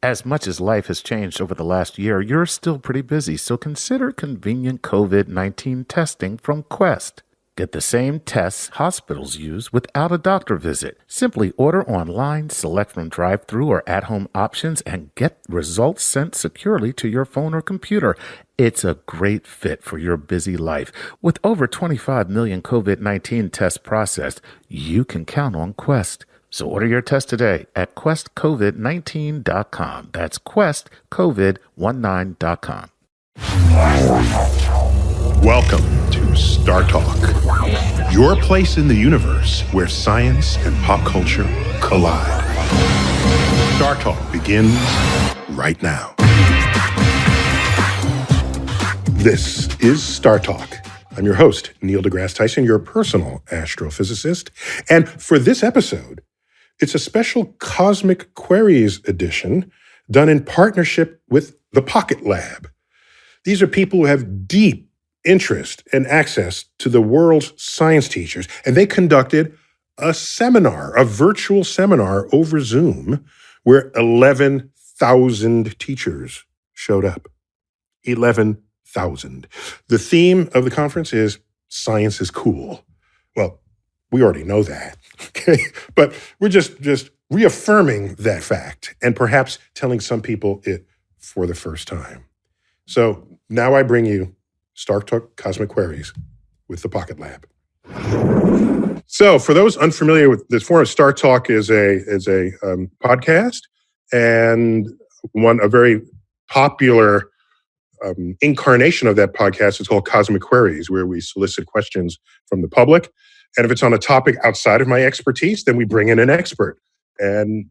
As much as life has changed over the last year, you're still pretty busy, so consider convenient COVID-19 testing from Quest. Get the same tests hospitals use without a doctor visit. Simply order online, select from drive-through or at-home options, and get results sent securely to your phone or computer. It's a great fit for your busy life. With over 25 million COVID-19 tests processed, you can count on Quest. So order your test today at questcovid19.com. That's questcovid19.com. Welcome to Star Talk, your place in the universe where science and pop culture collide. Star Talk begins right now. This is Star Talk. I'm your host, Neil Degrasse Tyson, your personal astrophysicist. And for this episode, it's a special Cosmic Queries edition done in partnership with the PocketLab. These are people who have deep interest and access to the world's science teachers, and they conducted a seminar, a virtual seminar over Zoom, where 11,000 teachers showed up. 11,000. The theme of the conference is Science is Cool. Well, we already know that, okay? But we're just reaffirming that fact and perhaps telling some people it for the first time. So now I bring you Star Talk Cosmic Queries with the PocketLab. So for those unfamiliar with this forum, Star Talk is a podcast, and a very popular incarnation of that podcast is called Cosmic Queries, where we solicit questions from the public. And if it's on a topic outside of my expertise, then we bring in an expert. And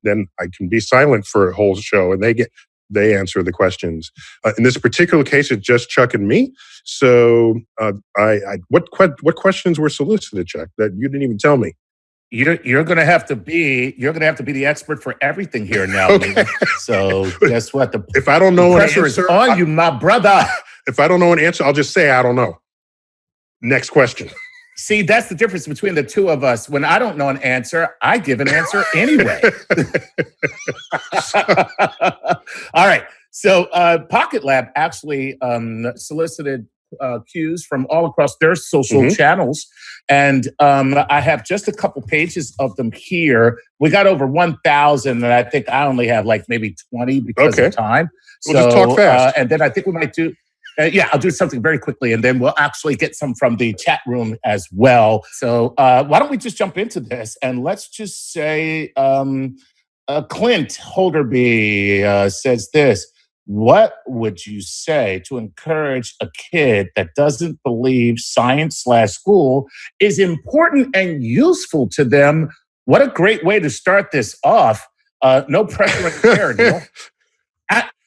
then I can be silent for a whole show, and they answer the questions. In this particular case, it's just Chuck and me. So, what questions were solicited, Chuck, that you didn't even tell me? You're going to have to be the expert for everything here now. Okay. So guess what? If I don't know the an pressure answer, is on you, my brother. If I don't know an answer, I'll just say I don't know. Next question. See, that's the difference between the two of us. When I don't know an answer, I give an answer anyway. All right. So PocketLab actually solicited cues from all across their social channels. And I have just a couple pages of them here. We got over 1,000, and I think I only have like maybe 20 because of time. We'll just talk fast. And then I think we might do... I'll do something very quickly, and then we'll actually get some from the chat room as well. So why don't we just jump into this? And let's just say Clint Holderby says this. What would you say to encourage a kid that doesn't believe science/school is important and useful to them? What a great way to start this off. No pressure in the air, Neil.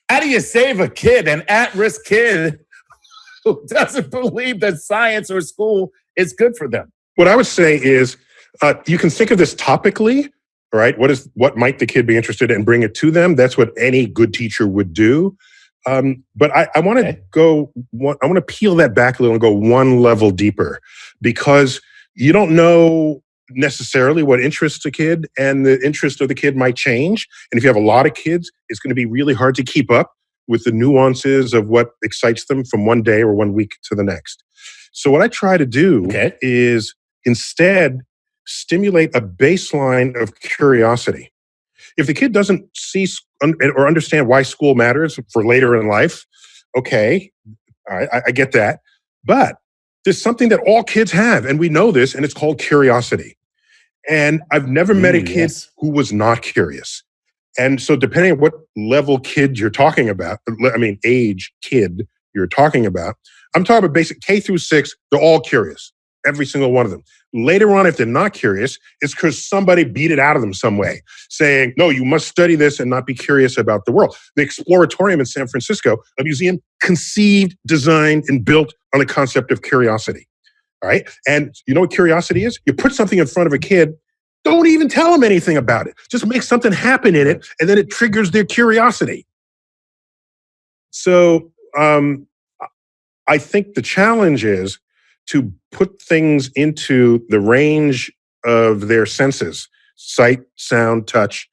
How do you save a kid, an at-risk kid who doesn't believe that science or school is good for them? What I would say is you can think of this topically, right? What might the kid be interested in and bring it to them? That's what any good teacher would do. But I want to I want to peel that back a little and go one level deeper, because you don't know necessarily what interests a kid, and the interest of the kid might change. And if you have a lot of kids, it's going to be really hard to keep up with the nuances of what excites them from one day or 1 week to the next. So what I try to do is instead stimulate a baseline of curiosity. If the kid doesn't see or understand why school matters for later in life, okay, I get that. But there's something that all kids have, and we know this, and it's called curiosity. And I've never met a kid who was not curious. And so depending on what level kid you're talking about, age kid you're talking about, I'm talking about basic K through 6, they're all curious, every single one of them. Later on, if they're not curious, it's because somebody beat it out of them some way, saying, no, you must study this and not be curious about the world. The Exploratorium in San Francisco, a museum conceived, designed, and built on the concept of curiosity. All right. And you know what curiosity is? You put something in front of a kid, don't even tell them anything about it. Just make something happen in it, and then it triggers their curiosity. So I think the challenge is to put things into the range of their senses, sight, sound, touch,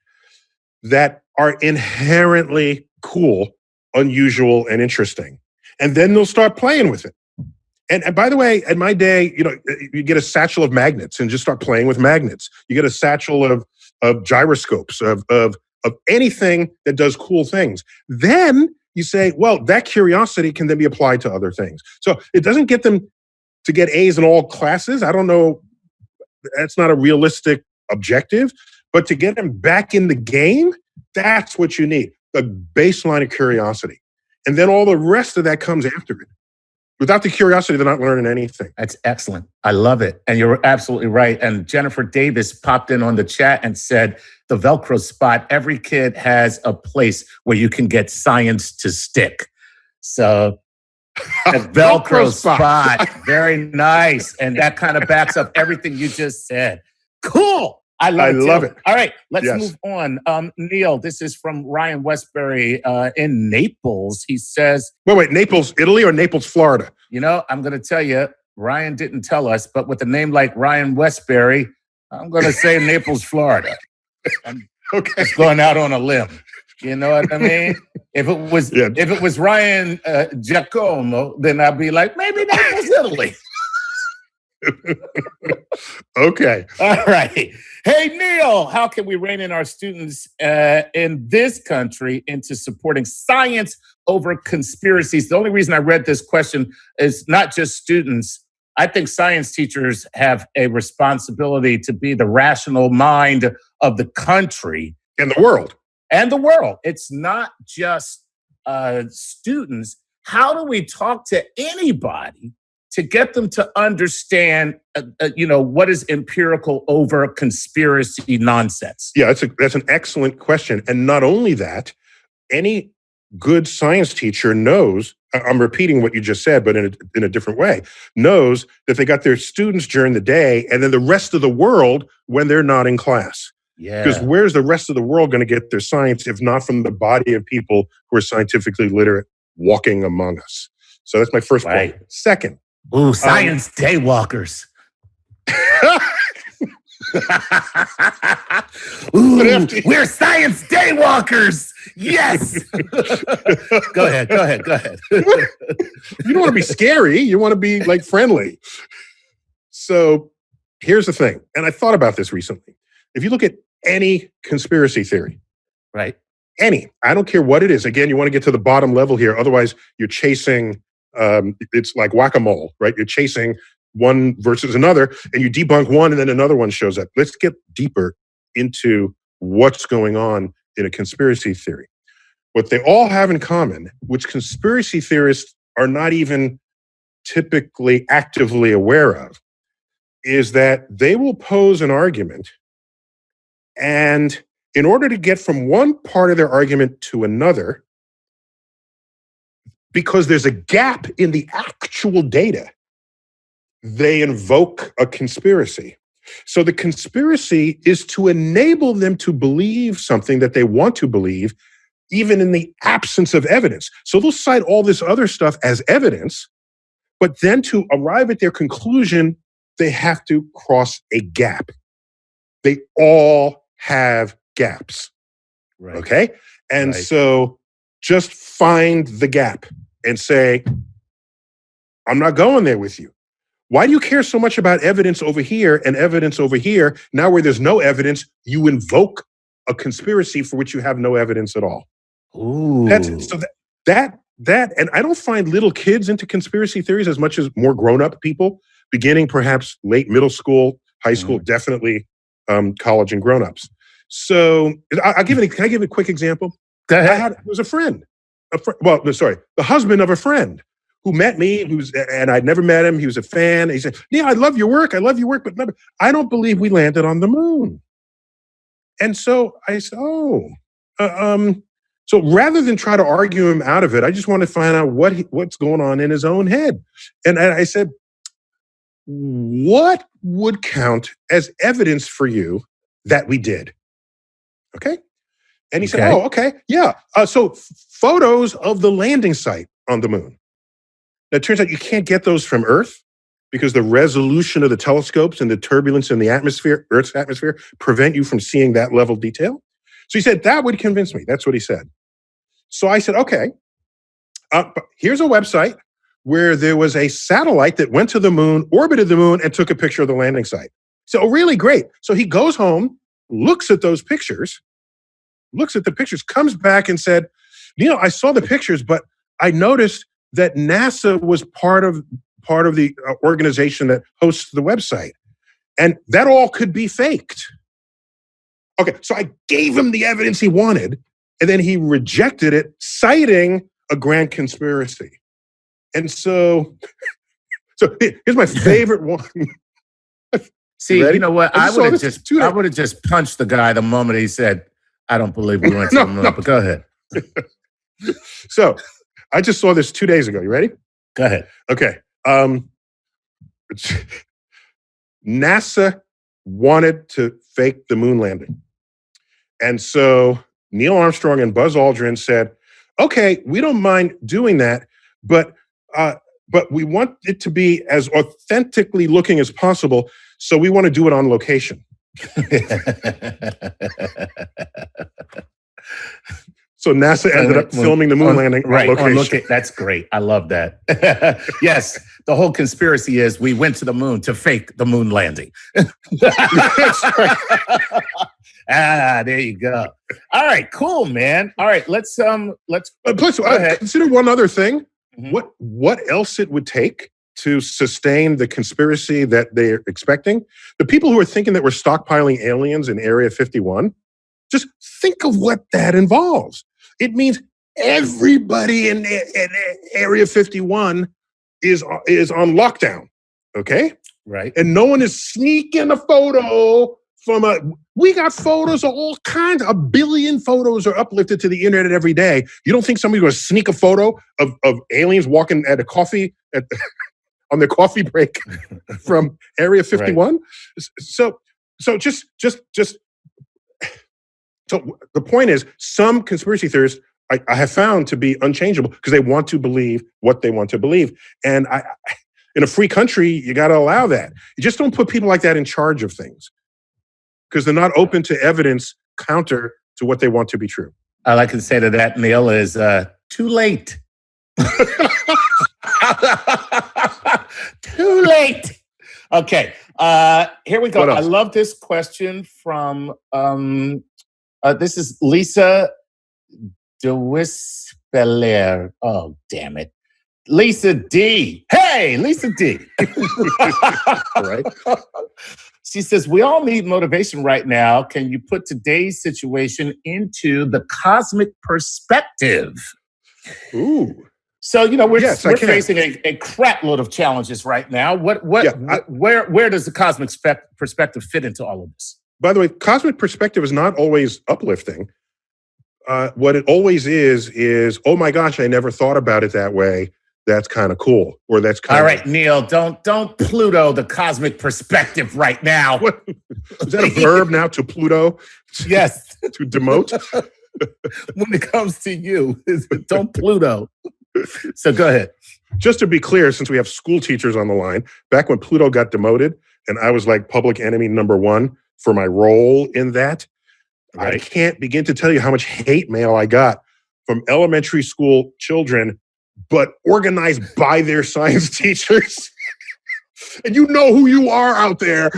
that are inherently cool, unusual, and interesting. And then they'll start playing with it. And by the way, in my day, you get a satchel of magnets and just start playing with magnets. You get a satchel of gyroscopes, of anything that does cool things. Then you say, well, that curiosity can then be applied to other things. So it doesn't get them to get A's in all classes. I don't know. That's not a realistic objective. But to get them back in the game, that's what you need. The baseline of curiosity. And then all the rest of that comes after it. Without the curiosity, they're not learning anything. That's excellent. I love it. And you're absolutely right. And Jennifer Davis popped in on the chat and said, the Velcro spot, every kid has a place where you can get science to stick. So a Velcro spot, very nice. And that kind of backs up everything you just said. Cool. I love it. All right, let's move on. Neil, this is from Ryan Westbury in Naples. He says... Wait, Naples, Italy or Naples, Florida? I'm going to tell you, Ryan didn't tell us, but with a name like Ryan Westbury, I'm going to say Naples, Florida. I'm just going out on a limb. You know what I mean? If it was Ryan Giacomo, then I'd be like, maybe Naples, Italy. Okay. All right. Hey, Neil, how can we rein in our students in this country into supporting science over conspiracies? The only reason I read this question is not just students. I think science teachers have a responsibility to be the rational mind of the country. And the world. It's not just students. How do we talk to anybody to get them to understand, what is empirical over conspiracy nonsense? Yeah, that's an excellent question. And not only that, any good science teacher knows, I'm repeating what you just said, but in a different way, knows that they got their students during the day and then the rest of the world when they're not in class. Yeah. Because where's the rest of the world going to get their science if not from the body of people who are scientifically literate walking among us? So that's my first point. Second. Ooh, science daywalkers. Ooh, we're science daywalkers. Yes. Go ahead. You don't want to be scary. You want to be like friendly. So here's the thing. And I thought about this recently. If you look at any conspiracy theory, right? I don't care what it is. Again, you want to get to the bottom level here. Otherwise, you're chasing, it's like whack-a-mole, right? You're chasing one versus another, and you debunk one, and then another one shows up. Let's get deeper into what's going on in a conspiracy theory. What they all have in common, which conspiracy theorists are not even typically actively aware of, is that they will pose an argument, and in order to get from one part of their argument to another, because there's a gap in the actual data, they invoke a conspiracy. So the conspiracy is to enable them to believe something that they want to believe, even in the absence of evidence. So they'll cite all this other stuff as evidence, but then to arrive at their conclusion, they have to cross a gap. They all have gaps. Right. Okay? And so just find the gap and say, I'm not going there with you. Why do you care so much about evidence over here and evidence over here? Now where there's no evidence, you invoke a conspiracy for which you have no evidence at all. Ooh. And I don't find little kids into conspiracy theories as much as more grown-up people, beginning perhaps late middle school, high school, definitely college and grown-ups. So can I give a quick example? Go ahead. It was a friend. The husband of a friend who met me, and I'd never met him. He was a fan. He said, "Yeah, I love your work, but I don't believe we landed on the moon." And so I said, so rather than try to argue him out of it, I just want to find out what's going on in his own head. And I said, what would count as evidence for you that we did? Okay. And he said, oh, okay. Yeah. So photos of the landing site on the moon. Now, it turns out you can't get those from Earth because the resolution of the telescopes and the turbulence in the atmosphere, Earth's atmosphere, prevent you from seeing that level of detail. So he said, that would convince me. That's what he said. So I said, okay, but here's a website where there was a satellite that went to the moon, orbited the moon, and took a picture of the landing site. So really great. So he goes home, looks at those pictures, comes back and said, I saw the pictures, but I noticed that NASA was part of the organization that hosts the website. And that all could be faked. Okay, so I gave him the evidence he wanted, and then he rejected it, citing a grand conspiracy. And so here's my favorite one. See, you know what? I would have just punched the guy the moment he said, I don't believe we went to the moon. But go ahead. So I just saw this 2 days ago. You ready? Go ahead. Okay. NASA wanted to fake the moon landing. And so Neil Armstrong and Buzz Aldrin said, okay, we don't mind doing that, but we want it to be as authentically looking as possible, so we want to do it on location. So NASA ended up filming the moon landing on location. That's great. I love that. Yes, the whole conspiracy is we went to the moon to fake the moon landing. That's right. There you go. All right, cool, man. All right, let's plus, consider one other thing. Mm-hmm. What else it would take to sustain the conspiracy that they're expecting? The people who are thinking that we're stockpiling aliens in Area 51, just think of what that involves. It means everybody in Area 51 is on lockdown, okay? Right. And no one is sneaking a photo we got photos of all kinds. 1 billion photos are uplifted to the internet every day. You don't think somebody's going to sneak a photo of aliens walking at a coffee on their coffee break from Area 51? Right. So the point is, some conspiracy theorists I have found to be unchangeable because they want to believe what they want to believe. And in a free country, you got to allow that. You just don't put people like that in charge of things, because they're not open to evidence counter to what they want to be true. All I can say to that, Neil, is too late. Too late. Okay, here we go. I love this question from, this is Lisa DeWispeler. Oh, damn it. Lisa D. Hey, Lisa D. All right. She says, we all need motivation right now. Can you put today's situation into the cosmic perspective? Ooh. So, we're facing a crap load of challenges right now. Where does the cosmic perspective fit into all of this? By the way, cosmic perspective is not always uplifting. What it always is, oh my gosh, I never thought about it that way. That's kind of cool. Or that's kind of... All right, Neil, don't Pluto the cosmic perspective right now. What? Is that a verb now, to Pluto? Yes. To demote? When it comes to you, don't Pluto. So go ahead. Just to be clear, since we have school teachers on the line, back when Pluto got demoted and I was like public enemy number one for my role in that, right. I can't begin to tell you how much hate mail I got from elementary school children, but organized by their science teachers. And you know who you are out there.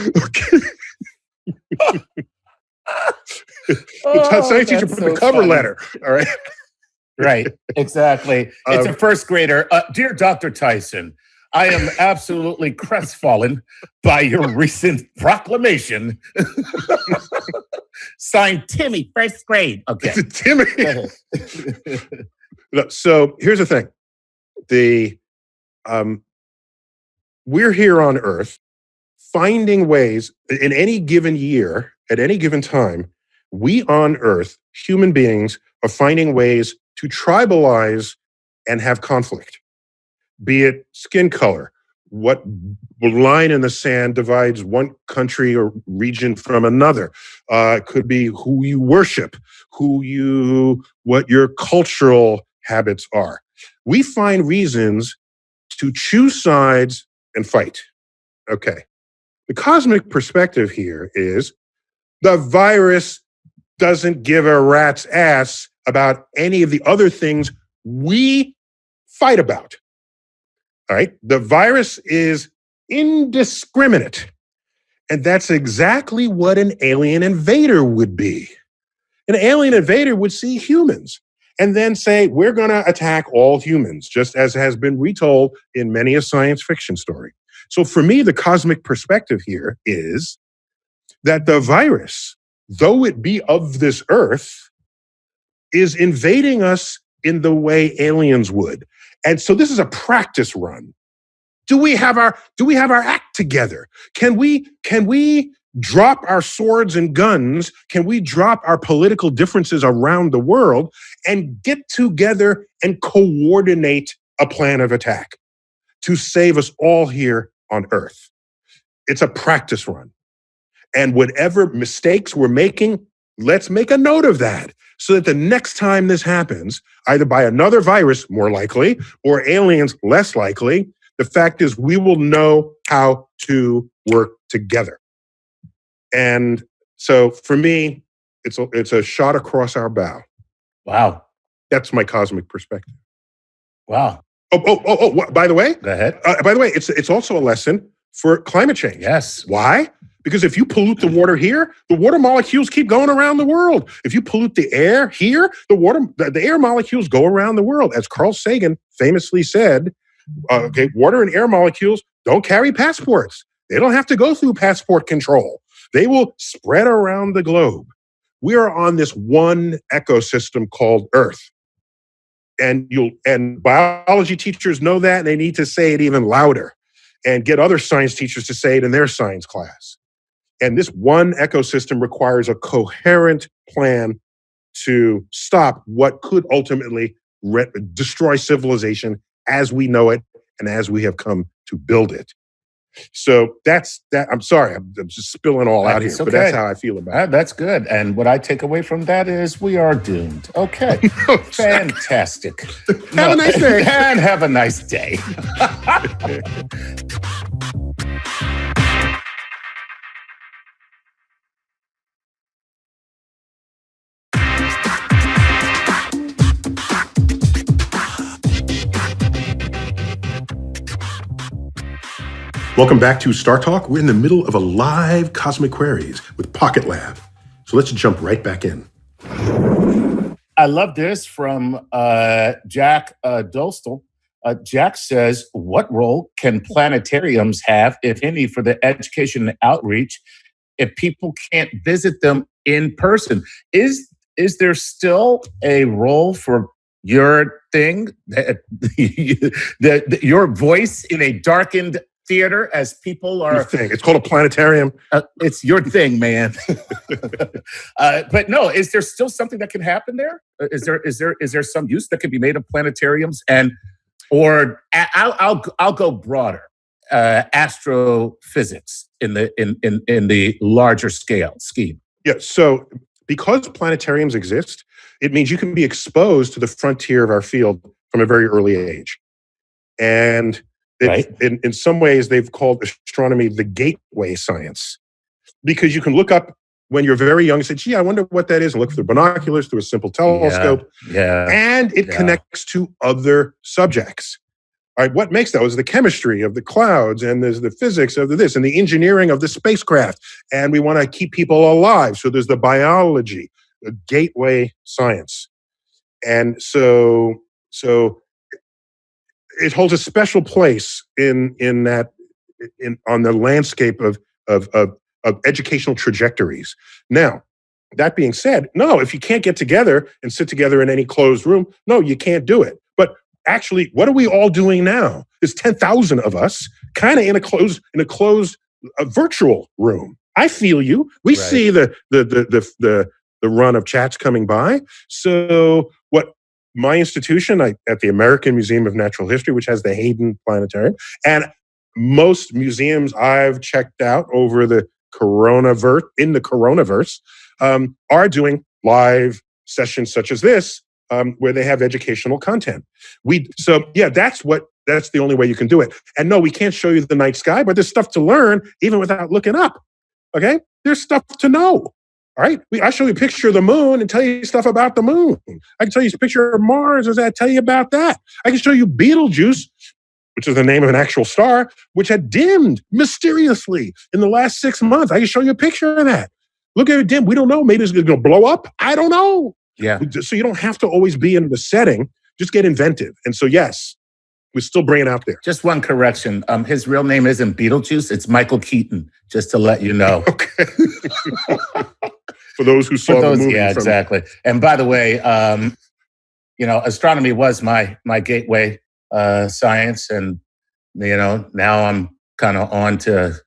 The science teacher put the cover letter. All right. Right. Exactly. It's a first grader. Dear Dr. Tyson, I am absolutely crestfallen by your recent proclamation. Signed Timmy, first grade. Okay. Timmy. So here's the thing. We're here on Earth finding ways in any given year, at any given time, we on Earth, human beings, are finding ways to tribalize and have conflict, be it skin color, what line in the sand divides one country or region from another. It could be who you worship, what your cultural habits are. We find reasons to choose sides and fight. Okay. The cosmic perspective here is the virus doesn't give a rat's ass about any of the other things we fight about. All right. The virus is indiscriminate. And that's exactly what an alien invader would be. An alien invader would see humans and then say, we're going to attack all humans, just as has been retold in many a science fiction story. So for me, the cosmic perspective here is that the virus, though it be of this earth, is invading us in the way aliens would. And so this is a practice run. Do we have our act together? Can we drop our swords and guns? Can we drop our political differences around the world and get together and coordinate a plan of attack to save us all here on Earth? It's a practice run. And whatever mistakes we're making, let's make a note of that so that the next time this happens, either by another virus, more likely, or aliens, less likely, the fact is we will know how to work together. And so for me, it's a shot across our bow. Wow. That's my cosmic perspective. Wow. By the way, Go ahead. It's also a lesson for climate change. Yes. Why? Because if you pollute the water here, the water molecules keep going around the world. If you pollute the air here, the air molecules go around the world. As Carl Sagan famously said, water and air molecules don't carry passports. They don't have to go through passport control. They will spread around the globe. We are on this one ecosystem called Earth. And biology teachers know that, and they need to say it even louder and get other science teachers to say it in their science class. And this one ecosystem requires a coherent plan to stop what could ultimately destroy civilization as we know it and as we have come to build it. So that's that. I'm sorry, I'm just spilling all out here, okay. But that's how I feel about it. That's good. And what I take away from that is we are doomed. Okay. Fantastic. Have a nice day. And have a nice day. Welcome back to Star Talk. We're in the middle of a live Cosmic Queries with PocketLab. So let's jump right back in. I love this from Jack Dostal. Jack says, what role can planetariums have, if any, for the education and outreach if people can't visit them in person? Is there still a role for your thing, your voice in a darkened theater as people are... It's called a planetarium. It's your thing, man. But no, is there still something that can happen there? Is there some use that can be made of planetariums? Or I'll go broader. Astrophysics in the larger scheme. Yeah. So because planetariums exist, it means you can be exposed to the frontier of our field from a very early age. And in some ways, they've called astronomy the gateway science, because you can look up when you're very young and say, gee, I wonder what that is, and look through binoculars, through a simple telescope. Yeah. And it connects to other subjects. All right, what makes that is the chemistry of the clouds, and there's the physics of this, and the engineering of the spacecraft. And we want to keep people alive. So there's the biology, the gateway science. And so it holds a special place on the landscape of educational trajectories. Now, that being said, no, if you can't get together and sit together in any closed room, no, you can't do it. But actually, what are we all doing now? There's 10,000 of us, kind of in a closed virtual room. I feel you. We see the run of chats coming by. So what my institution at the American Museum of Natural History, which has the Hayden Planetarium, and most museums I've checked out over the coronaverse, are doing live sessions such as this, where they have educational content. That's the only way you can do it. And no, we can't show you the night sky, but there's stuff to learn even without looking up. Okay? There's stuff to know. All right. I show you a picture of the moon and tell you stuff about the moon. I can tell you a picture of Mars and tell you about that. I can show you Betelgeuse, which is the name of an actual star, which had dimmed mysteriously in the last 6 months. I can show you a picture of that. Look at it dim. We don't know. Maybe it's going to blow up. I don't know. Yeah. So you don't have to always be in the setting. Just get inventive. And so, yes, we still bring it out there. Just one correction. His real name isn't Beetlejuice. It's Michael Keaton, just to let you know. Okay. For those who saw the movie. Yeah, exactly. And by the way, astronomy was my gateway science. And, now I'm kind of on to,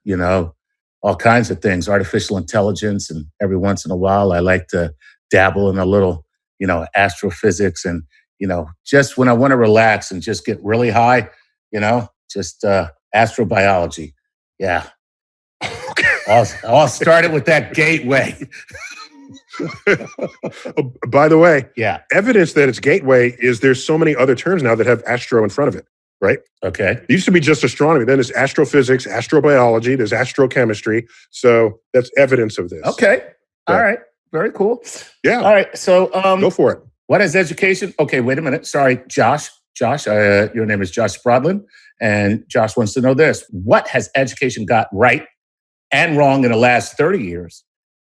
all kinds of things, artificial intelligence. And every once in a while, I like to dabble in a little, astrophysics. And, just when I want to relax and just get really high, just astrobiology. Yeah. I'll start it with that gateway. By the way, yeah, evidence that it's gateway is there's so many other terms now that have astro in front of it, right? Okay. It used to be just astronomy. Then there's astrophysics, astrobiology, there's astrochemistry. So that's evidence of this. Okay. Yeah. All right. Very cool. Yeah. All right. So go for it. What is education? Okay, wait a minute. Sorry, Josh. Josh, your name is Josh Sprodlin. And Josh wants to know this. What has education got right and wrong in the last 30 years?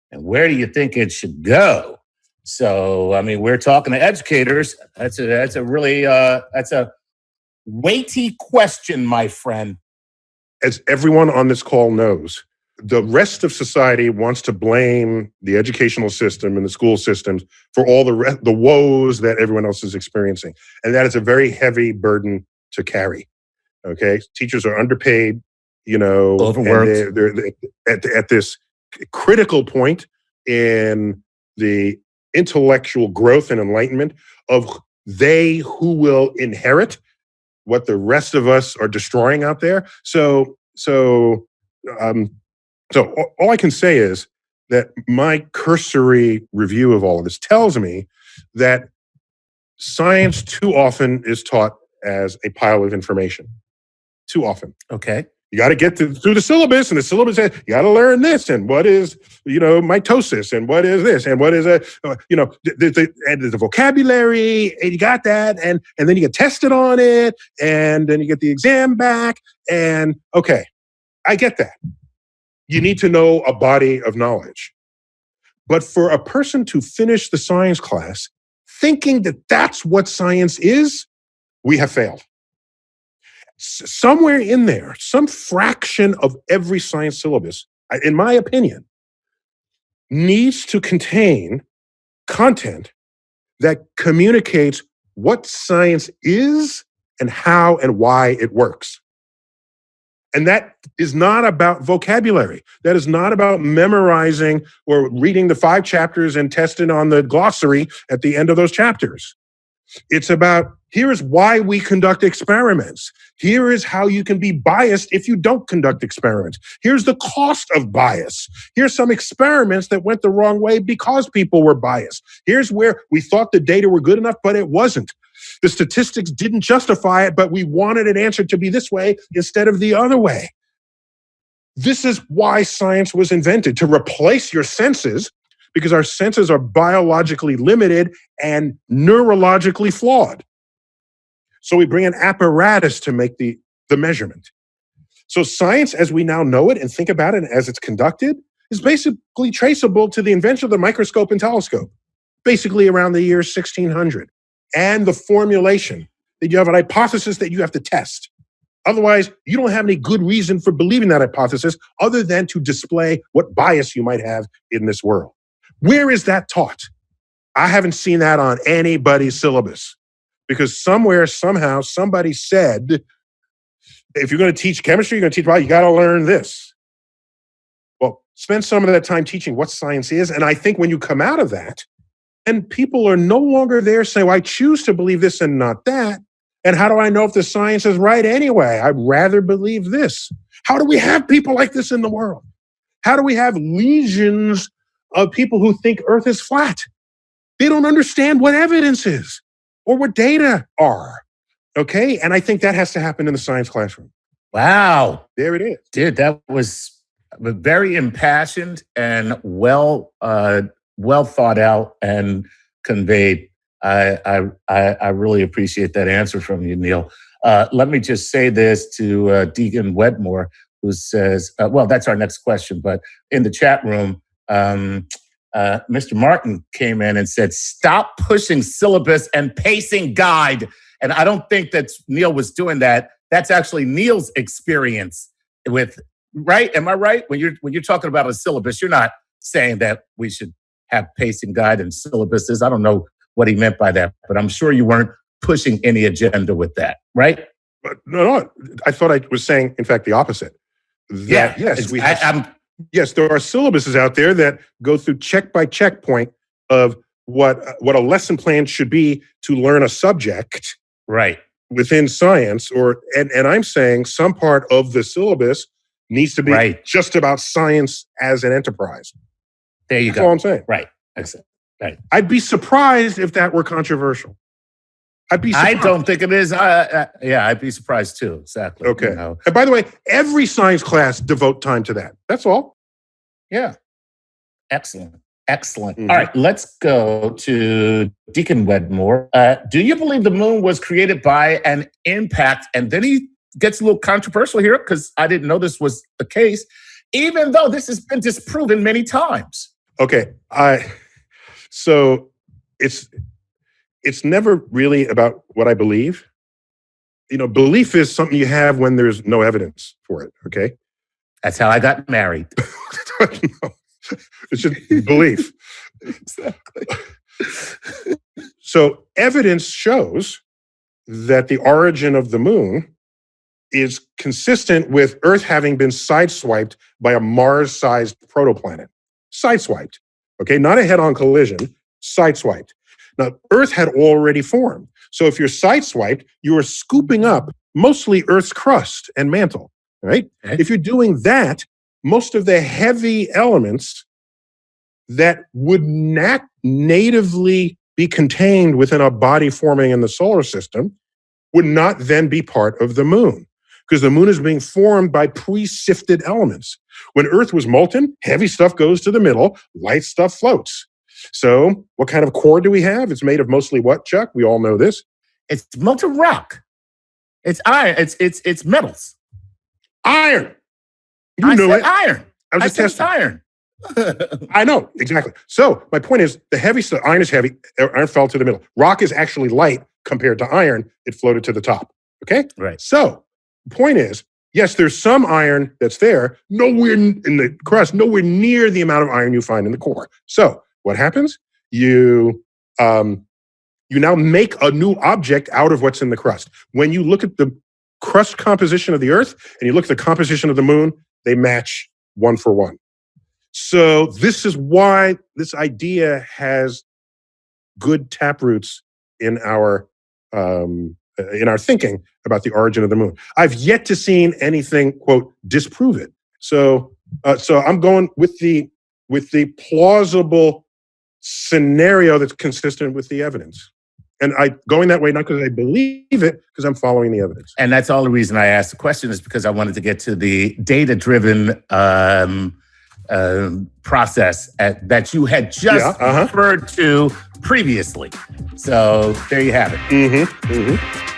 And where do you think it should go? So, we're talking to educators. That's a really that's a weighty question, my friend. As everyone on this call knows, the rest of society wants to blame the educational system and the school systems for all the woes that everyone else is experiencing. And that is a very heavy burden to carry. Okay? Teachers are underpaid, overworked. They're at this critical point in the intellectual growth and enlightenment of they who will inherit what the rest of us are destroying out there. So all I can say is that my cursory review of all of this tells me that science too often is taught as a pile of information. Too often. Okay. You got to get through the syllabus, and the syllabus says you got to learn this, and what is, mitosis, and what is this, and what is the vocabulary, and you got that, and then you get tested on it, and then you get the exam back, and okay, I get that. You need to know a body of knowledge. But for a person to finish the science class thinking that that's what science is, we have failed. Somewhere in there, some fraction of every science syllabus, in my opinion, needs to contain content that communicates what science is and how and why it works. And that is not about vocabulary. That is not about memorizing or reading the 5 chapters and testing on the glossary at the end of those chapters. It's about, here is why we conduct experiments. Here is how you can be biased if you don't conduct experiments. Here's the cost of bias. Here's some experiments that went the wrong way because people were biased. Here's where we thought the data were good enough, but it wasn't. The statistics didn't justify it, but we wanted an answer to be this way instead of the other way. This is why science was invented, to replace your senses, because our senses are biologically limited and neurologically flawed. So we bring an apparatus to make the measurement. So science, as we now know it and think about it as it's conducted, is basically traceable to the invention of the microscope and telescope, basically around the year 1600. And the formulation that you have an hypothesis that you have to test. Otherwise, you don't have any good reason for believing that hypothesis other than to display what bias you might have in this world. Where is that taught? I haven't seen that on anybody's syllabus, because somewhere, somehow, somebody said, if you're going to teach chemistry, you're going to teach biology, you got to learn this. Well, spend some of that time teaching what science is. And I think when you come out of that, and people are no longer there saying, well, I choose to believe this and not that. And how do I know if the science is right anyway? I'd rather believe this. How do we have people like this in the world? How do we have legions of people who think Earth is flat? They don't understand what evidence is or what data are. Okay? And I think that has to happen in the science classroom. Wow. There it is. Dude, that was very impassioned and well thought out and conveyed. I really appreciate that answer from you, Neil. Let me just say this to Deacon Wedmore, who says, well, that's our next question, but in the chat room, Mr. Martin came in and said, stop pushing syllabus and pacing guide. And I don't think that Neil was doing that. That's actually Neil's experience with, right? Am I right? When you're talking about a syllabus, you're not saying that we should have pacing guide and syllabuses. I don't know what he meant by that, but I'm sure you weren't pushing any agenda with that, right? No. I thought I was saying, in fact, the opposite. That, yes, yes, there are syllabuses out there that go through check by checkpoint of what a lesson plan should be to learn a subject, right, within science. And I'm saying some part of the syllabus needs to be just about science as an enterprise. There you That's go. all I'm saying. Right. Excellent. Right. I'd be surprised if that were controversial. I'd be surprised. I don't think it is. Yeah, I'd be surprised too. Exactly. Okay. You know. And by the way, every science class devote time to that. That's all. Yeah. Excellent. Mm-hmm. All right, let's go to Deacon Wedmore. Do you believe the moon was created by an impact? And then he gets a little controversial here because I didn't know this was the case, even though this has been disproven many times. Okay. So it's never really about what I believe. Belief is something you have when there's no evidence for it. Okay. That's how I got married. No, it's just belief. Exactly. So evidence shows that the origin of the moon is consistent with Earth having been sideswiped by a Mars-sized protoplanet. Sideswiped. Okay, not a head-on collision, sideswiped. Now, Earth had already formed. So if you're sideswiped, you are scooping up mostly Earth's crust and mantle, right? Okay. If you're doing that, most of the heavy elements that would not natively be contained within a body forming in the solar system would not then be part of the moon, because the moon is being formed by pre-sifted elements. When Earth was molten, heavy stuff goes to the middle, light stuff floats. So what kind of core do we have? It's made of mostly what, Chuck? We all know this. It's molten rock. It's iron. It's metals. Iron. I said iron. I was just testing. Iron. I know, exactly. So my point is, the heavy stuff, iron is heavy, iron fell to the middle. Rock is actually light compared to iron. It floated to the top. Okay? Right. So the point is, yes, there's some iron that's there, nowhere in the crust, nowhere near the amount of iron you find in the core. So what happens? You now make a new object out of what's in the crust. When you look at the crust composition of the Earth and you look at the composition of the moon, they match 1 for 1. So this is why this idea has good taproots in our thinking about the origin of the moon. I've yet to see anything, quote, disprove it. So I'm going with the plausible scenario that's consistent with the evidence. And I going that way, not because I believe it, because I'm following the evidence. And that's all the reason I asked the question, is because I wanted to get to the data-driven process that you had just referred to previously. So there you have it. Mm-hmm. Mm-hmm.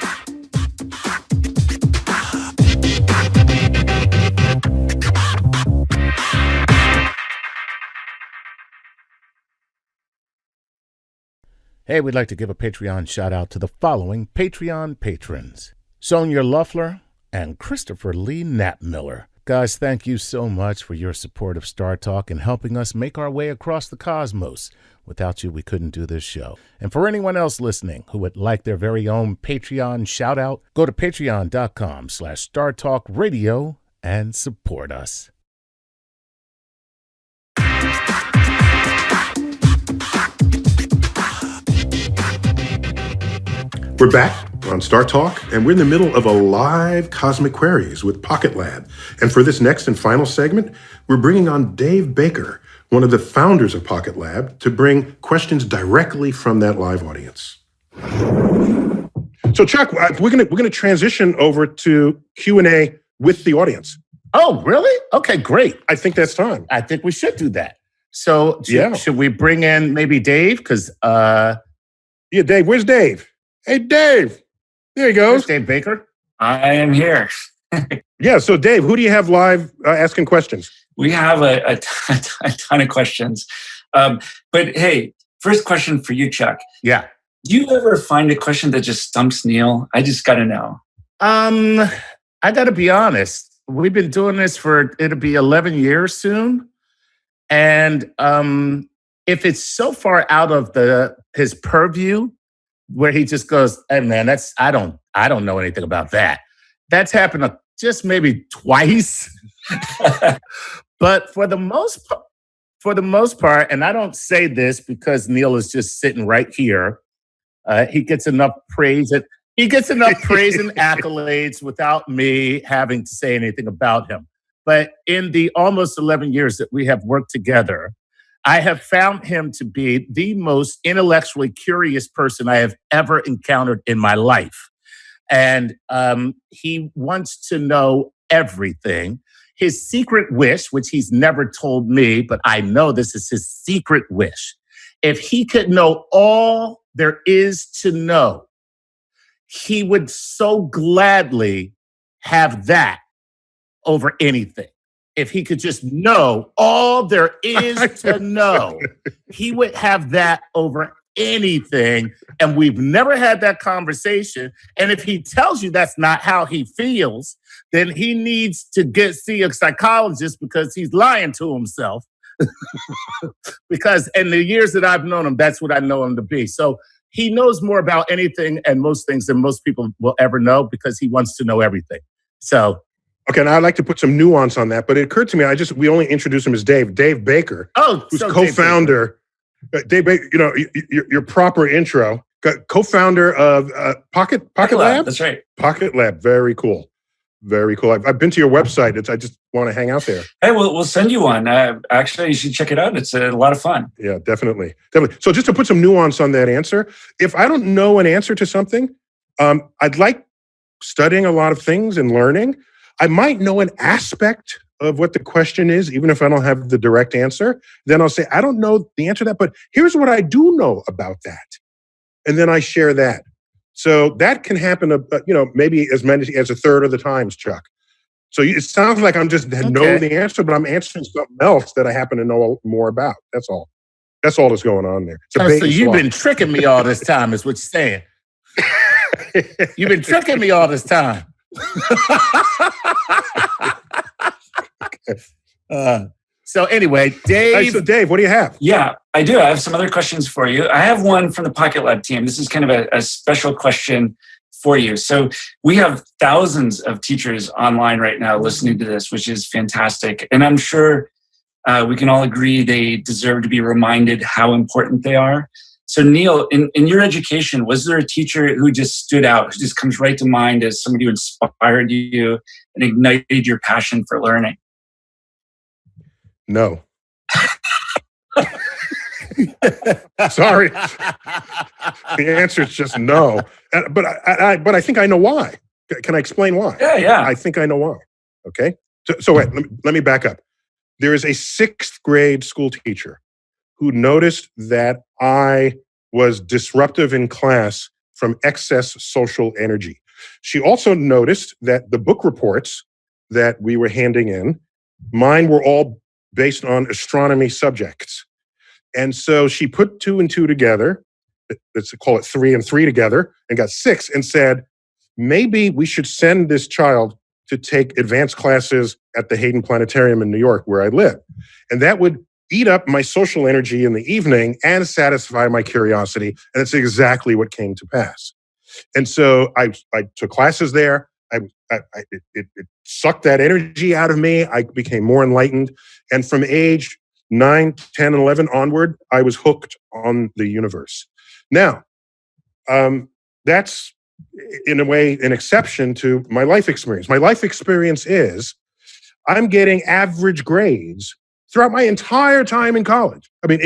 Hey, we'd like to give a Patreon shout out to the following Patreon patrons: Sonia Luffler and Christopher Lee Knappmiller. Guys, thank you so much for your support of Star Talk and helping us make our way across the cosmos. Without you, we couldn't do this show. And for anyone else listening who would like their very own Patreon shout out, go to patreon.com/StarTalkRadio and support us. We're back on Star Talk, and we're in the middle of a live Cosmic Queries with PocketLab. And for this next and final segment, we're bringing on Dave Baker, one of the founders of PocketLab, to bring questions directly from that live audience. So, Chuck, we're gonna transition over to Q&A with the audience. Oh, really? Okay, great. I think that's time. I think we should do that. So Yeah. should we bring in maybe Dave? Because Yeah, Dave. Where's Dave? Hey, Dave. There he there's goes. Dave Baker. I am here. Yeah. So, Dave, who do you have live asking questions? We have a ton of questions. But hey, first question for you, Chuck. Yeah. Do you ever find a question that just stumps Neil? I just got to know. I got to be honest. We've been doing this it'll be 11 years soon. And if it's so far out of his purview where he just goes, hey man, I don't know anything about that. That's happened just maybe twice. But for the most part, and I don't say this because Neil is just sitting right here. He gets enough praise and accolades without me having to say anything about him. But in the almost 11 years that we have worked together, I have found him to be the most intellectually curious person I have ever encountered in my life. And he wants to know everything. His secret wish, which he's never told me, but I know this is his secret wish. If he could know all there is to know, he would so gladly have that over anything. If he could just know all there is to know, he would have that over anything. And we've never had that conversation. And if he tells you that's not how he feels, then he needs to see a psychologist because he's lying to himself. Because in the years that I've known him, that's what I know him to be. So he knows more about anything and most things than most people will ever know because he wants to know everything. So. Okay, now I'd like to put some nuance on that, but it occurred to me, we only introduced him as Dave Baker, who's co-founder. Dave Baker, your proper intro, co-founder of PocketLab? That's right. PocketLab, very cool. Very cool. I've been to your website. I just want to hang out there. Hey, we'll send you one. Actually, you should check it out. It's a lot of fun. Yeah, definitely. So just to put some nuance on that answer, if I don't know an answer to something, I'd like studying a lot of things and learning. I might know an aspect of what the question is, even if I don't have the direct answer. Then I'll say, I don't know the answer to that, but here's what I do know about that. And then I share that. So that can happen, maybe as many as a third of the times, Chuck. So it sounds like I'm just know the answer, but I'm answering something else that I happen to know more about. That's all. That's all that's going on there. So you've been tricking me all this time, is what you're saying. You've been tricking me all this time. So anyway, Dave. Hey, so Dave, what do you have? Yeah, I do. I have some other questions for you. I have one from the PocketLab team. This is kind of a special question for you. So we have thousands of teachers online right now listening to this, which is fantastic. And I'm sure we can all agree they deserve to be reminded how important they are. So Neil, in your education, was there a teacher who just stood out, who just comes right to mind as somebody who inspired you and ignited your passion for learning? No. Sorry. The answer is just no. But I think I know why. Can I explain why? Yeah. I think I know why. Okay. So wait, let me back up. There is a 6th grade school teacher who noticed that I was disruptive in class from excess social energy. She also noticed that the book reports that we were handing in, mine were all based on astronomy subjects. And so she put 2 and 2 together, let's call it 3 and 3 together, and got 6 and said, maybe we should send this child to take advanced classes at the Hayden Planetarium in New York, where I live. And that would eat up my social energy in the evening and satisfy my curiosity. And that's exactly what came to pass. And so I took classes there. It sucked that energy out of me. I became more enlightened. And from age 9, 10, and 11 onward, I was hooked on the universe. Now, that's in a way an exception to my life experience. My life experience is I'm getting average grades throughout my entire time in college. I mean,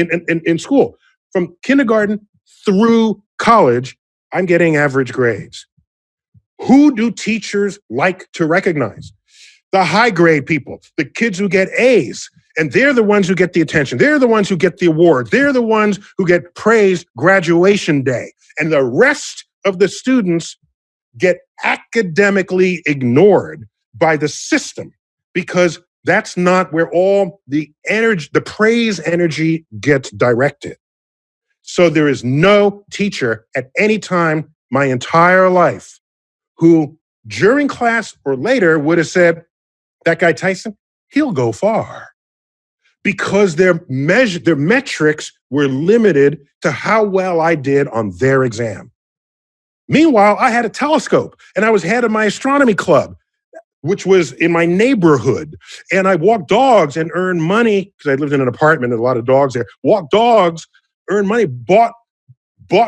in school, from kindergarten through college, I'm getting average grades. Who do teachers like to recognize? the high grade people, the kids who get A's. And they're the ones who get the attention. They're the ones who get the award. They're the ones who get praised graduation day. And the rest of the students get academically ignored by the system because that's not where all the energy, the praise energy gets directed. So there is no teacher at any time my entire life who during class or later would have said, that guy Tyson, he'll go far. Because their metrics were limited to how well I did on their exam. Meanwhile, I had a telescope and I was head of my astronomy club, which was in my neighborhood. And I walked dogs and earned money because I lived in an apartment and a lot of dogs there. Walked dogs, earned money, bought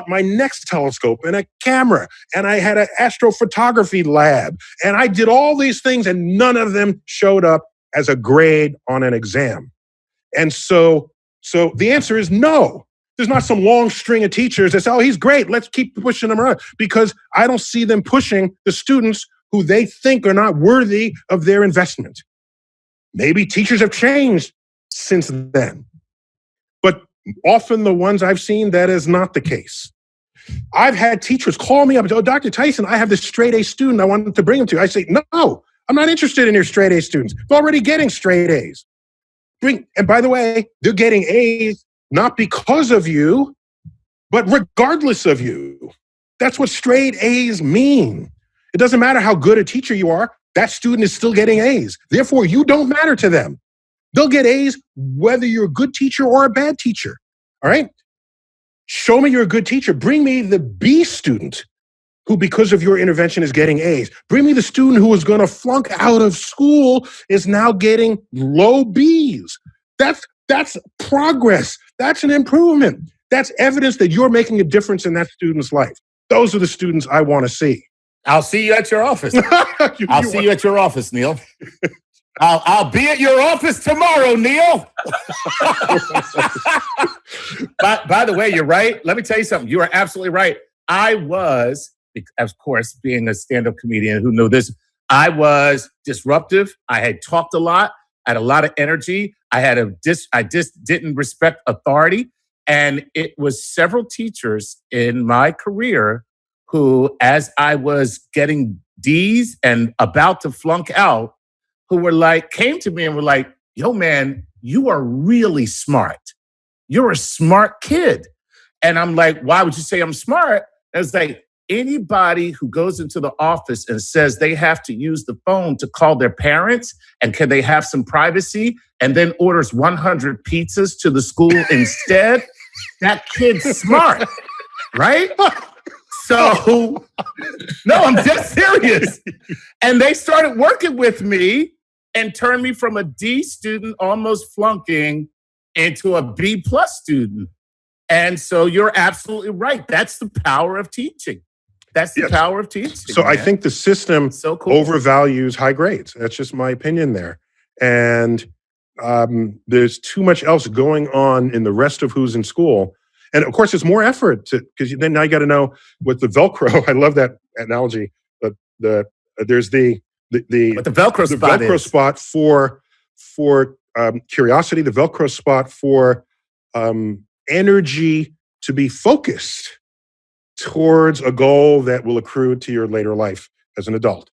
my next telescope and a camera. And I had an astrophotography lab. And I did all these things and none of them showed up as a grade on an exam. And so the answer is no. There's not some long string of teachers that say, oh, he's great, let's keep pushing him around. Because I don't see them pushing the students who they think are not worthy of their investment. Maybe teachers have changed since then. But often the ones I've seen, that is not the case. I've had teachers call me up and say, oh, Dr. Tyson, I have this straight A student I wanted to bring him to. I say, no, I'm not interested in your straight A students. They're already getting straight A's. And by the way, they're getting A's not because of you, but regardless of you. That's what straight A's mean. It doesn't matter how good a teacher you are, that student is still getting A's. Therefore, you don't matter to them. They'll get A's whether you're a good teacher or a bad teacher. All right? Show me you're a good teacher. Bring me the B student who, because of your intervention, is getting A's. Bring me the student who is going to flunk out of school, is now getting low B's. That's progress. That's an improvement. That's evidence that you're making a difference in that student's life. Those are the students I want to see. I'll see you at your office. I'll see you at your office, Neil. I'll be at your office tomorrow, Neil. By the way, you're right. Let me tell you something. You are absolutely right. I was, of course, being a stand-up comedian who knew this, I was disruptive. I had talked a lot. I had a lot of energy. I just didn't respect authority. And it was several teachers in my career who, as I was getting D's and about to flunk out, who came to me and were like, yo, man, you are really smart. You're a smart kid. And I'm like, why would you say I'm smart? And it's like, anybody who goes into the office and says they have to use the phone to call their parents and can they have some privacy and then orders 100 pizzas to the school instead, that kid's smart, right? So, no, I'm just serious. And they started working with me and turned me from a D student almost flunking into a B+ student. And so you're absolutely right. That's the power of teaching. That's the power of teaching. So man. I think the system overvalues high grades. That's just my opinion there. And there's too much else going on in the rest of who's in school. And of course, it's more effort because then now you got to know what the Velcro. I love that analogy. But there's the Velcro spot for curiosity. The Velcro spot for energy to be focused towards a goal that will accrue to your later life as an adult.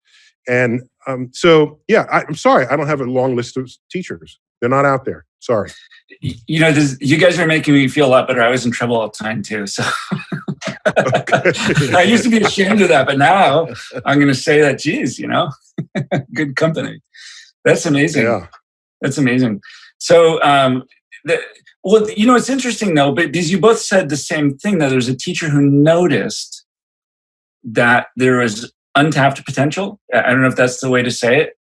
And so, yeah, I'm sorry. I don't have a long list of teachers. They're not out there. Sorry. You know, you guys are making me feel a lot better. I was in trouble all the time too. So I used to be ashamed of that, but now I'm going to say that, geez, good company. That's amazing. Yeah. That's amazing. So, it's interesting though, because you both said the same thing, that there's a teacher who noticed that there was untapped potential. I don't know if that's the way to say it.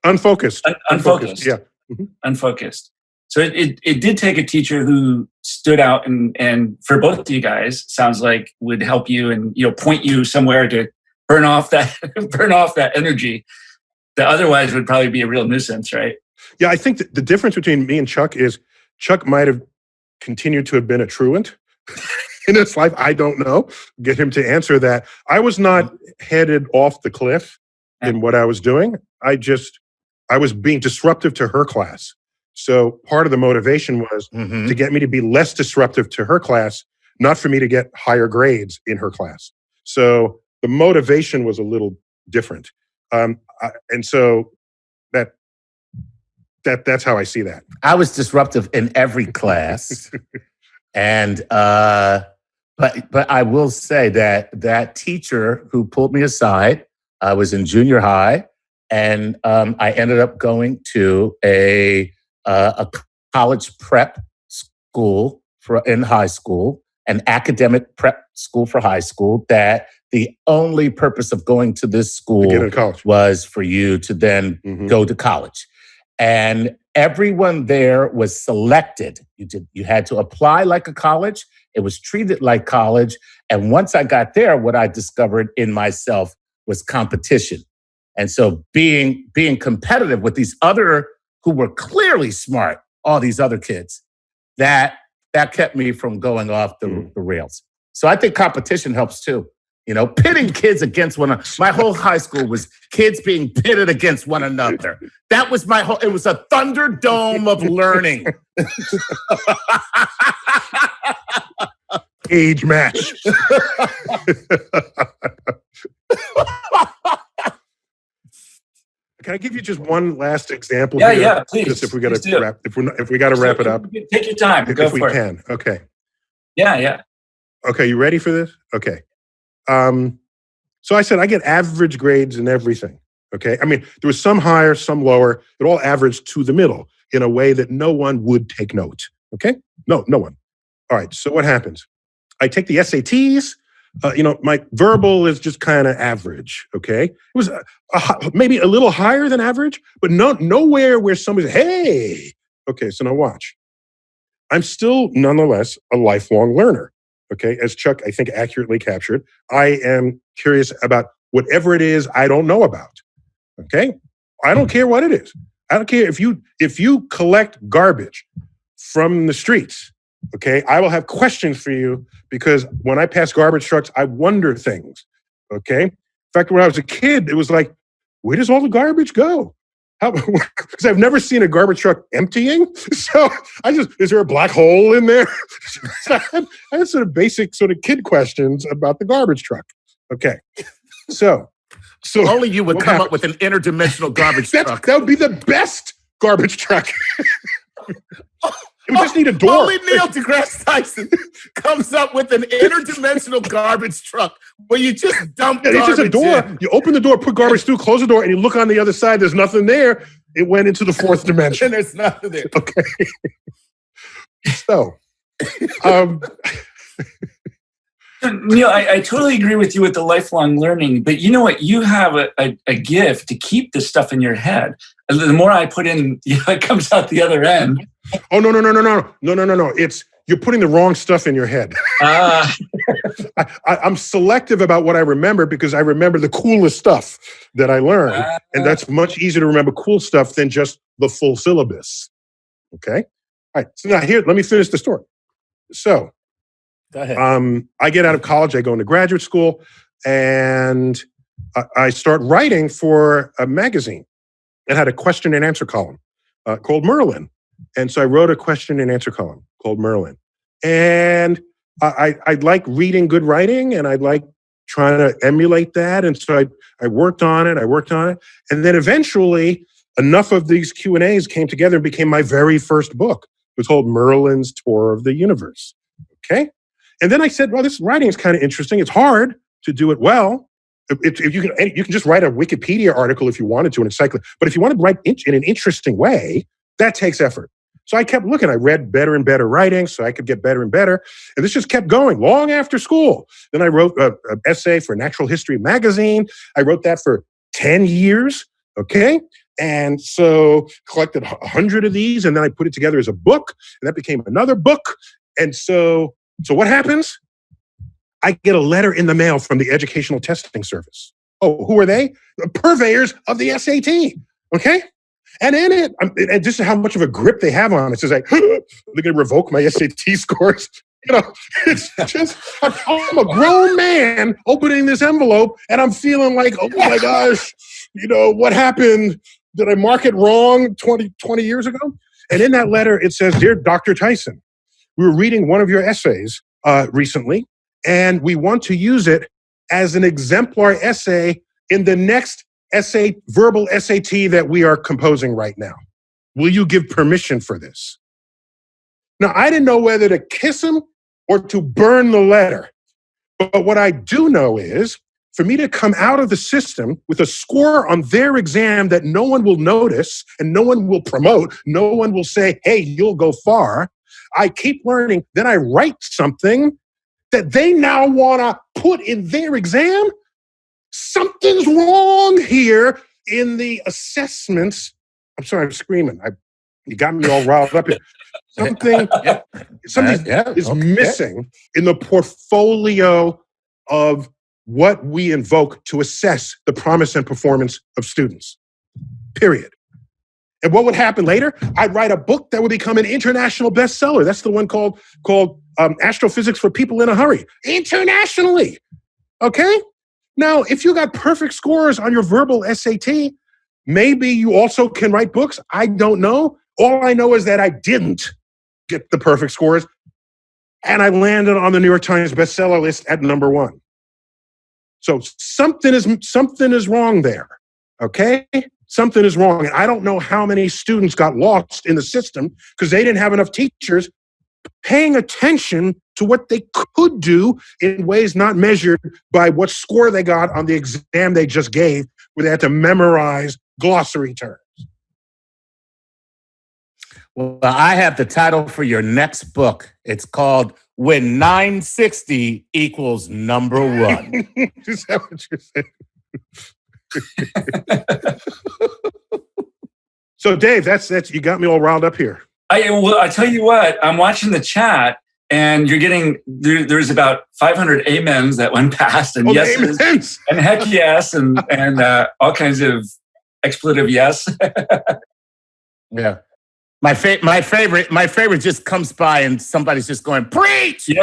Unfocused. Unfocused. Yeah. Mm-hmm. Unfocused. So it did take a teacher who stood out and for both of you guys, sounds like would help you and point you somewhere to burn off that energy that otherwise would probably be a real nuisance, right? Yeah, I think the difference between me and Chuck is Chuck might have continued to have been a truant in his life. I don't know. Get him to answer that. I was not headed off the cliff in what I was doing. I just I was being disruptive to her class. So part of the motivation was to get me to be less disruptive to her class, not for me to get higher grades in her class. So the motivation was a little different. And so that's how I see that. I was disruptive in every class. And but I will say that teacher who pulled me aside, I was in junior high, and I ended up going to a college prep school in high school, an academic prep school for high school, that the only purpose of going to this school was for you to then go to college. And everyone there was selected. You had to apply like a college. It was treated like college. And once I got there, what I discovered in myself was competition. And so being competitive with these other who were clearly smart, all these other kids, that kept me from going off the rails. So I think competition helps too. You know, pitting kids against one another. My whole high school was kids being pitted against one another. That was it was a thunderdome of learning. Age match. Can I give you just one last example? Yeah, please. Just if we got to wrap, if we got to wrap it up. Take your time. Go for it. If we can. Okay. Yeah. Okay, you ready for this? Okay. So I said I get average grades in everything. Okay. I mean, there was some higher, some lower. It all averaged to the middle in a way that no one would take note. Okay. No one. All right. So what happens? I take the SATs. My verbal is just kind of average. Okay. It was maybe a little higher than average, but nowhere where somebody said, hey. Okay. So now watch. I'm still nonetheless a lifelong learner. Okay, as Chuck, I think, accurately captured, I am curious about whatever it is I don't know about. Okay, I don't care what it is. I don't care if you collect garbage from the streets. Okay, I will have questions for you because when I pass garbage trucks, I wonder things. Okay, in fact, when I was a kid, it was like, where does all the garbage go? Because I've never seen a garbage truck emptying. So is there a black hole in there? I had sort of basic sort of kid questions about the garbage truck. Okay. So only you would come up with an interdimensional garbage truck. That would be the best garbage truck. We just need a door. Only Neil deGrasse Tyson comes up with an interdimensional garbage truck where you just dump garbage. It's just a door. In. You open the door, put garbage through, close the door, and you look on the other side. There's nothing there. It went into the fourth dimension. And there's nothing there. Okay. So, Neil, I totally agree with you with the lifelong learning, but you know what? You have a gift to keep this stuff in your head. The more I put in, it comes out the other end. Oh, no. It's you're putting the wrong stuff in your head. I'm selective about what I remember because I remember the coolest stuff that I learned. And that's much easier to remember cool stuff than just the full syllabus. Okay? All right. So now here, let me finish the story. So, go ahead. I get out of college, I go into graduate school, and I start writing for a magazine. It had a question and answer column called Merlin. And so I wrote a question and answer column called Merlin. And I like reading good writing, and I like trying to emulate that. And so I worked on it. And then eventually, enough of these Q&As came together and became my very first book. It was called Merlin's Tour of the Universe. Okay? And then I said, well, this writing is kind of interesting. It's hard to do it well. If you can just write a Wikipedia article if you wanted to, an encyclopedia. But if you want to write in an interesting way, that takes effort. So I kept looking. I read better and better writing so I could get better and better. And this just kept going long after school. Then I wrote an essay for Natural History magazine. I wrote that for 10 years. Okay. And so collected 100 of these, and then I put it together as a book, and that became another book. And so what happens? I get a letter in the mail from the Educational Testing Service. Oh, who are they? The purveyors of the SAT. Okay? And in it, and this is how much of a grip they have on it. It says like, they're going to revoke my SAT scores. It's just, I'm a grown man opening this envelope, and I'm feeling like, oh my gosh, what happened? Did I mark it wrong 20 years ago? And in that letter, it says, Dear Dr. Tyson, we were reading one of your essays recently, and we want to use it as an exemplar essay in the next verbal SAT that we are composing right now. Will you give permission for this? Now, I didn't know whether to kiss him or to burn the letter. But what I do know is, for me to come out of the system with a score on their exam that no one will notice and no one will promote, no one will say, hey, you'll go far. I keep learning. Then I write something that they now want to put in their exam. Something's wrong here in the assessments. I'm sorry, I'm screaming. You got me all riled up here. Something is missing in the portfolio of what we invoke to assess the promise and performance of students, period. And what would happen later? I'd write a book that would become an international bestseller. That's the one called Astrophysics for People in a Hurry. Internationally, okay? Now, if you got perfect scores on your verbal SAT, maybe you also can write books. I don't know. All I know is that I didn't get the perfect scores, and I landed on the New York Times bestseller list at number 1. So something is wrong there, okay? Something is wrong. And I don't know how many students got lost in the system because they didn't have enough teachers paying attention to what they could do in ways not measured by what score they got on the exam they just gave, where they had to memorize glossary terms. Well, I have the title for your next book. It's called When 960 Equals Number 1. Is that what you're saying? So, Dave, that's you got me all riled up here. I tell you what, I'm watching the chat, and you're getting there's about 500 amens that went past, and yeses, amens. And heck yes, and all kinds of expletive yes. Yeah. My favorite just comes by and somebody's just going, preach, preach.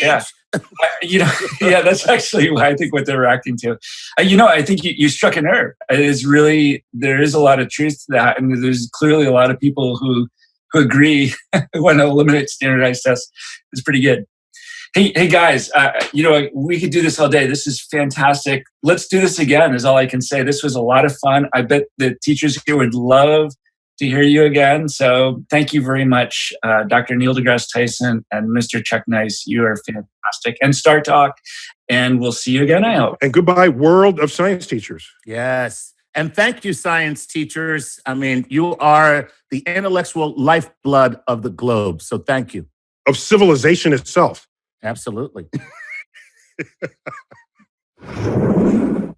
Yeah. That's actually I think what they're reacting to. I think you struck a nerve. It is really, there is a lot of truth to that. And there's clearly a lot of people who agree when to eliminate standardized tests is pretty good. Hey guys, we could do this all day. This is fantastic. Let's do this again is all I can say. This was a lot of fun. I bet the teachers here would love to hear you again. So thank you very much, Dr. Neil deGrasse Tyson and Mr. Chuck Nice. You are fantastic. And Star Talk. And we'll see you again, I hope. And goodbye, world of science teachers. Yes. And thank you, science teachers. I mean, you are the intellectual lifeblood of the globe. So thank you. Of civilization itself. Absolutely.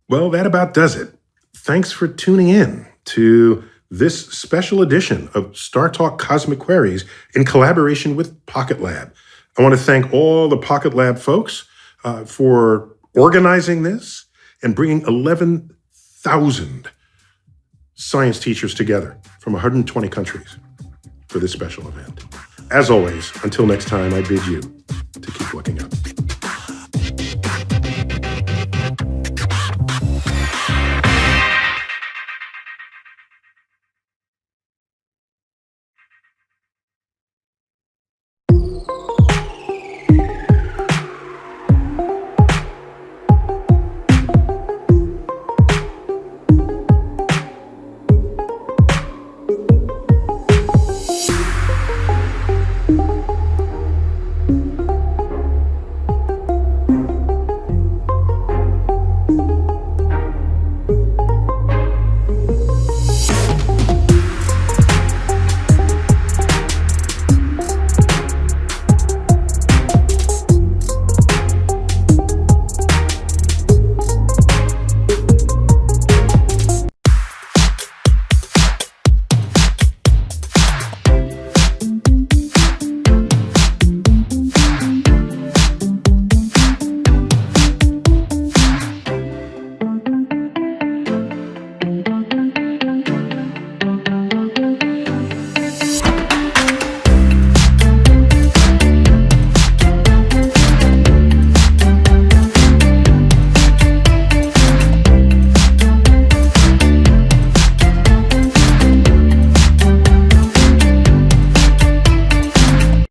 Well, that about does it. Thanks for tuning in to this special edition of Star Talk Cosmic Queries in collaboration with PocketLab. I want to thank all the PocketLab folks for organizing this and bringing 11,000 science teachers together from 120 countries for this special event. As always, until next time, I bid you to keep looking up.